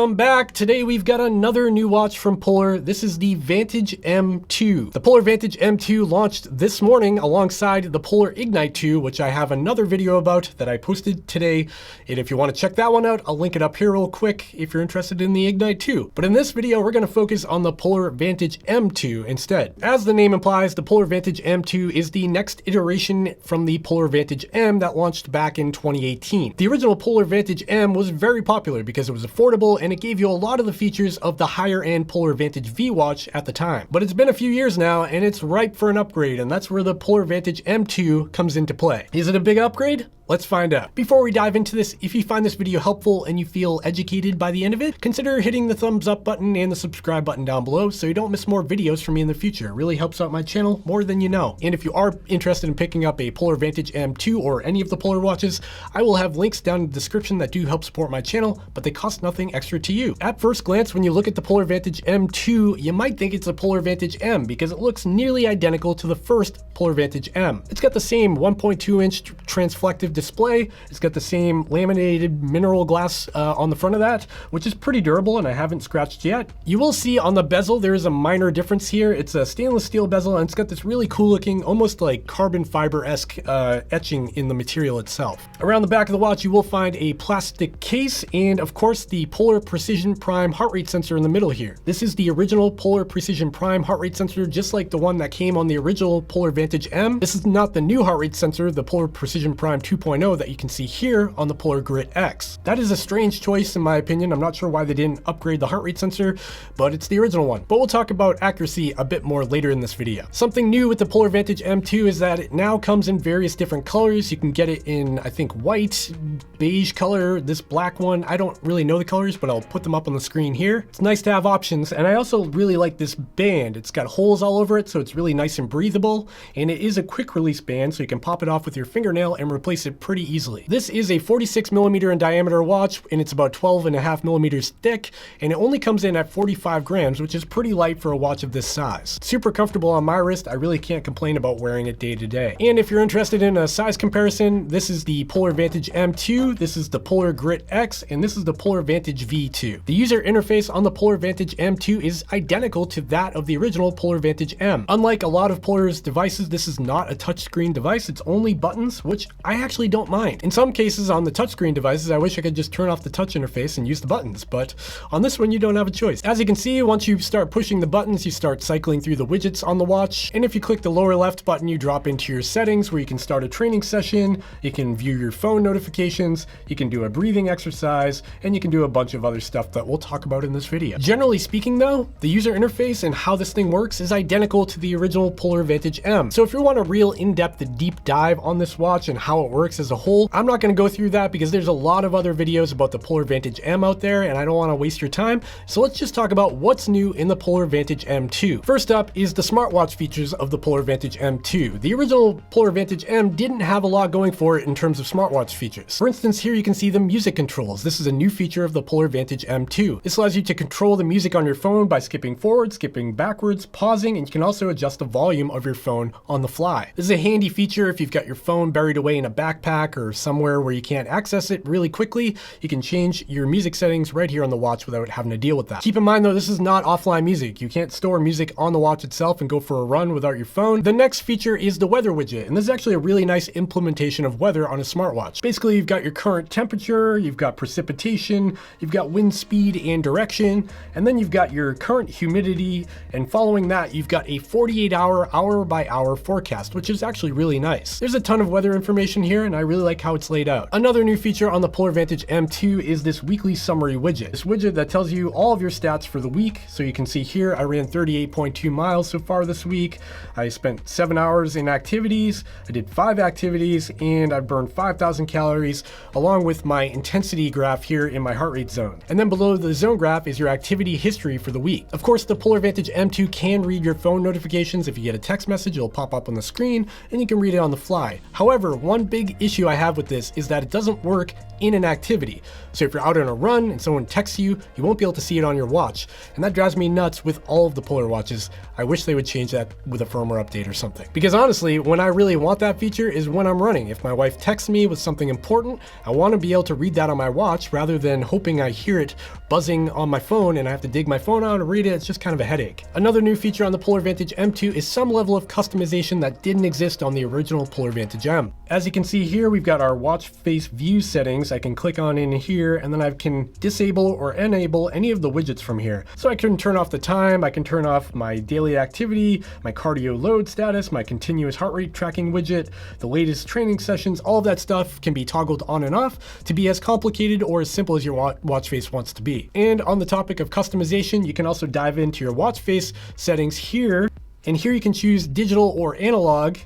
Welcome back. Today we've got another new watch from Polar. This is the Vantage M2. The Polar Vantage M2 launched this morning alongside the Polar Ignite 2, which I have another video about that I posted today. And if you want to check that one out, I'll link it up here real quick if you're interested in the Ignite 2. But in this video, we're going to focus on the Polar Vantage M2 instead. As the name implies, the Polar Vantage M2 is the next iteration from the Polar Vantage M that launched back in 2018. The original Polar Vantage M was very popular because it was affordable and it gave you a lot of the features of the higher end Polar Vantage V watch at the time. But it's been a few years now and it's ripe for an upgrade, and that's where the Polar Vantage M2 comes into play. Is it a big upgrade? Let's find out. Before we dive into this, if you find this video helpful and you feel educated by the end of it, consider hitting the thumbs up button and the subscribe button down below so you don't miss more videos from me in the future. It really helps out my channel more than you know. And if you are interested in picking up a Polar Vantage M2 or any of the Polar watches, I will have links down in the description that do help support my channel, but they cost nothing extra to you. At first glance, when you look at the Polar Vantage M2, you might think it's a Polar Vantage M because it looks nearly identical to the first Polar Vantage M. It's got the same 1.2-inch transflective display. It's got the same laminated mineral glass on the front of that, which is pretty durable and I haven't scratched yet. You will see on the bezel there is a minor difference here. It's a stainless steel bezel and it's got this really cool looking, almost like carbon fiber-esque etching in the material itself. Around the back of the watch you will find a plastic case and of course the Polar Precision Prime heart rate sensor in the middle here. This is the original Polar Precision Prime heart rate sensor, just like the one that came on the original Polar Vantage M. This is not the new heart rate sensor, the Polar Precision Prime 2.0 that you can see here on the Polar Grit X. That is a strange choice in my opinion. I'm not sure why they didn't upgrade the heart rate sensor, but it's the original one. But we'll talk about accuracy a bit more later in this video. Something new with the Polar Vantage M2 is that it now comes in various different colors. You can get it in, I think, white, beige color, this black one. I don't really know the colors, but I'll put them up on the screen here. It's nice to have options, and I also really like this band. It's got holes all over it, so it's really nice and breathable, and it is a quick release band, so you can pop it off with your fingernail and replace it pretty easily. This is a 46mm in diameter watch, and it's about 12.5mm thick, and it only comes in at 45 grams, which is pretty light for a watch of this size. Super comfortable on my wrist. I really can't complain about wearing it day to day. And if you're interested in a size comparison, this is the Polar Vantage M2, this is the Polar Grit X, and this is the Polar Vantage V2. The user interface on the Polar Vantage M2 is identical to that of the original Polar Vantage M. Unlike a lot of Polar's devices, this is not a touchscreen device, it's only buttons, which I actually don't mind. In some cases on the touchscreen devices, I wish I could just turn off the touch interface and use the buttons, but on this one you don't have a choice. As you can see, once you start pushing the buttons, you start cycling through the widgets on the watch, and if you click the lower left button, you drop into your settings where you can start a training session, you can view your phone notifications, you can do a breathing exercise, and you can do a bunch of other stuff that we'll talk about in this video. Generally speaking though, the user interface and how this thing works is identical to the original Polar Vantage M. So if you want a real in-depth deep dive on this watch and how it works as a whole, I'm not going to go through that because there's a lot of other videos about the Polar Vantage M out there and I don't want to waste your time. So let's just talk about what's new in the Polar Vantage M2. First up is the smartwatch features of the Polar Vantage M2. The original Polar Vantage M didn't have a lot going for it in terms of smartwatch features. For instance, here you can see the music controls. This is a new feature of the Polar Vantage M2. This allows you to control the music on your phone by skipping forward, skipping backwards, pausing, and you can also adjust the volume of your phone on the fly. This is a handy feature if you've got your phone buried away in a backpack or somewhere where you can't access it really quickly. You can change your music settings right here on the watch without having to deal with that. Keep in mind though, this is not offline music. You can't store music on the watch itself and go for a run without your phone. The next feature is the weather widget, and this is actually a really nice implementation of weather on a smartwatch. Basically, you've got your current temperature, you've got precipitation, you've got wind speed and direction, and then you've got your current humidity, and following that, you've got a 48-hour, hour-by-hour forecast, which is actually really nice. There's a ton of weather information here, and I really like how it's laid out. Another new feature on the Polar Vantage M2 is this weekly summary widget. This widget that tells you all of your stats for the week. So you can see here, I ran 38.2 miles so far this week. I spent 7 hours in activities. I did 5 activities, and I burned 5,000 calories, along with my intensity graph here in my heart rate zone. And then below the zone graph is your activity history for the week. Of course, the Polar Vantage M2 can read your phone notifications. If you get a text message, it'll pop up on the screen, and you can read it on the fly. However, one big big issue I have with this is that it doesn't work in an activity. So if you're out on a run and someone texts you, you won't be able to see it on your watch. And that drives me nuts with all of the Polar watches. I wish they would change that with a firmware update or something. Because honestly, when I really want that feature is when I'm running. If my wife texts me with something important, I want to be able to read that on my watch rather than hoping I hear it buzzing on my phone and I have to dig my phone out and read it. It's just kind of a headache. Another new feature on the Polar Vantage M2 is some level of customization that didn't exist on the original Polar Vantage M. As you can see here, we've got our watch face view settings. I can click on in here and then I can disable or enable any of the widgets from here. So I can turn off the time, I can turn off my daily activity, my cardio load status, my continuous heart rate tracking widget, the latest training sessions, all of that stuff can be toggled on and off to be as complicated or as simple as your watch face wants to be. And on the topic of customization, you can also dive into your watch face settings here, and here you can choose digital or analog.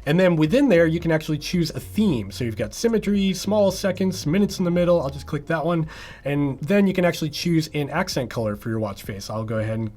And then within there, you can actually choose a theme. So you've got symmetry, small seconds, minutes in the middle. I'll just click that one. And then you can actually choose an accent color for your watch face. I'll go ahead and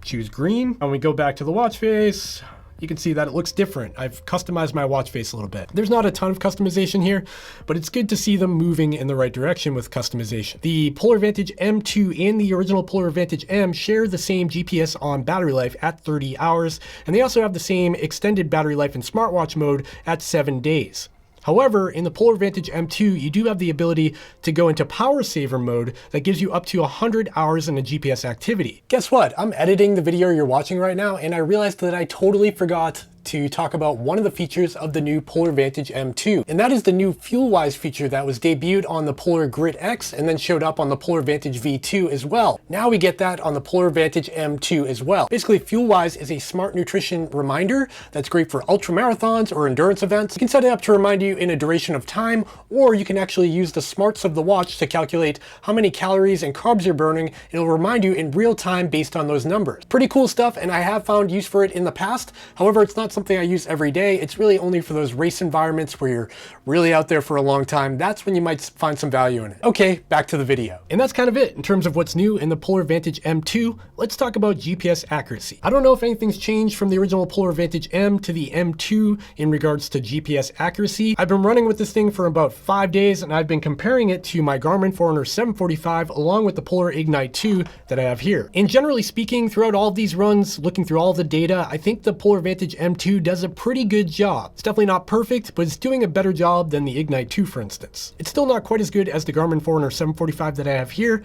choose green. When we go back to the watch face, you can see that it looks different. I've customized my watch face a little bit. There's not a ton of customization here, but it's good to see them moving in the right direction with customization. The Polar Vantage M2 and the original Polar Vantage M share the same GPS on battery life at 30 hours, and they also have the same extended battery life in smartwatch mode at 7 days. However, in the Polar Vantage M2, you do have the ability to go into power saver mode that gives you up to 100 hours in a GPS activity. Guess what? I'm editing the video you're watching right now, and I realized that I totally forgot to talk about one of the features of the new Polar Vantage M2, and that is the new Fuelwise feature that was debuted on the Polar Grit X and then showed up on the Polar Vantage V2 as well. Now we get that on the Polar Vantage M2 as well. Basically, Fuelwise is a smart nutrition reminder that's great for ultra marathons or endurance events. You can set it up to remind you in a duration of time, or you can actually use the smarts of the watch to calculate how many calories and carbs you're burning. It'll remind you in real time based on those numbers. Pretty cool stuff, and I have found use for it in the past. However, it's not something I use every day. It's really only for those race environments where you're really out there for a long time. That's when you might find some value in it. Okay, back to the video. And that's kind of it in terms of what's new in the Polar Vantage M2. Let's talk about GPS accuracy. I don't know if anything's changed from the original Polar Vantage M to the M2 in regards to GPS accuracy. I've been running with this thing for about 5 days, and I've been comparing it to my Garmin Forerunner 745 along with the Polar Ignite 2 that I have here. And generally speaking, throughout all of these runs, looking through all the data, I think the Polar Vantage M2 does a pretty good job. It's definitely not perfect, but it's doing a better job than the Ignite 2, for instance. It's still not quite as good as the Garmin Forerunner 745 that I have here.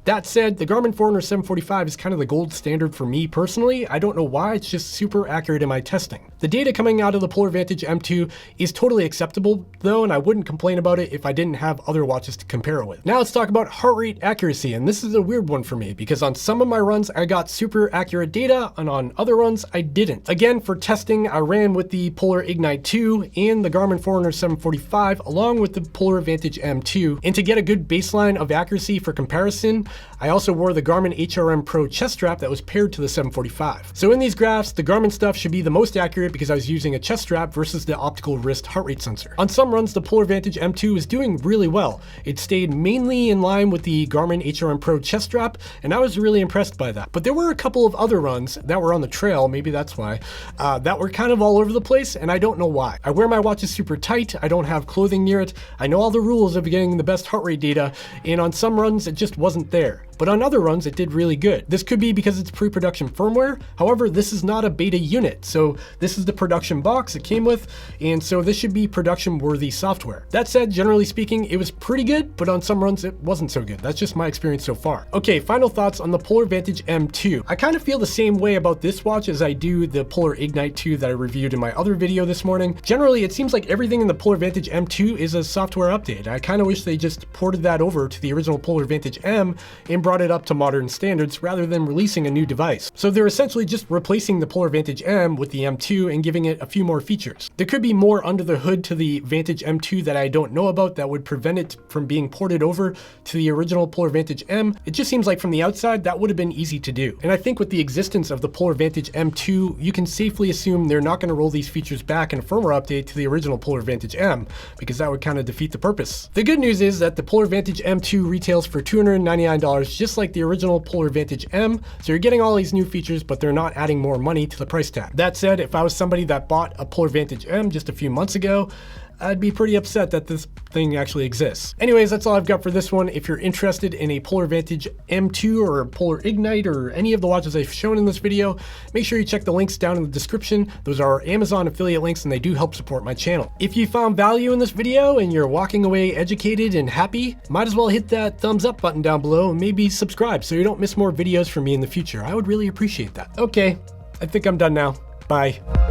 That said, the Garmin Forerunner 745 is kind of the gold standard for me personally. I don't know why, it's just super accurate in my testing. The data coming out of the Polar Vantage M2 is totally acceptable though, and I wouldn't complain about it if I didn't have other watches to compare it with. Now let's talk about heart rate accuracy, and this is a weird one for me because on some of my runs I got super accurate data and on other runs I didn't. Again, for testing, I ran with the Polar Ignite 2 and the Garmin Forerunner 745 along with the Polar Vantage M2, and to get a good baseline of accuracy for comparison, I also wore the Garmin HRM Pro chest strap that was paired to the 745. So in these graphs, the Garmin stuff should be the most accurate because I was using a chest strap versus the optical wrist heart rate sensor. On some runs, the Polar Vantage M2 is doing really well. It stayed mainly in line with the Garmin HRM Pro chest strap, and I was really impressed by that. But there were a couple of other runs that were on the trail, maybe that's why, that were kind of all over the place, and I don't know why. I wear my watches super tight, I don't have clothing near it, I know all the rules of getting the best heart rate data, and on some runs it just wasn't there. But on other runs, it did really good. This could be because it's pre-production firmware. However, this is not a beta unit. So this is the production box it came with. And so this should be production worthy software. That said, generally speaking, it was pretty good, but on some runs, it wasn't so good. That's just my experience so far. Okay, final thoughts on the Polar Vantage M2. I kind of feel the same way about this watch as I do the Polar Ignite 2 that I reviewed in my other video this morning. Generally, it seems like everything in the Polar Vantage M2 is a software update. I kind of wish they just ported that over to the original Polar Vantage M and brought it up to modern standards rather than releasing a new device. So they're essentially just replacing the Polar Vantage M with the M2 and giving it a few more features. There could be more under the hood to the Vantage M2 that I don't know about that would prevent it from being ported over to the original Polar Vantage M. It just seems like from the outside that would have been easy to do. And I think with the existence of the Polar Vantage M2, you can safely assume they're not going to roll these features back in a firmware update to the original Polar Vantage M, because that would kind of defeat the purpose. The good news is that the Polar Vantage M2 retails for $299 just like the original Polar Vantage M, so you're getting all these new features, but they're not adding more money to the price tag. That said, if I was somebody that bought a Polar Vantage M just a few months ago, I'd be pretty upset that this thing actually exists. Anyways, that's all I've got for this one. If you're interested in a Polar Vantage M2 or a Polar Ignite or any of the watches I've shown in this video, make sure you check the links down in the description. Those are Amazon affiliate links and they do help support my channel. If you found value in this video and you're walking away educated and happy, might as well hit that thumbs up button down below and maybe subscribe so you don't miss more videos from me in the future. I would really appreciate that. Okay, I think I'm done now. Bye.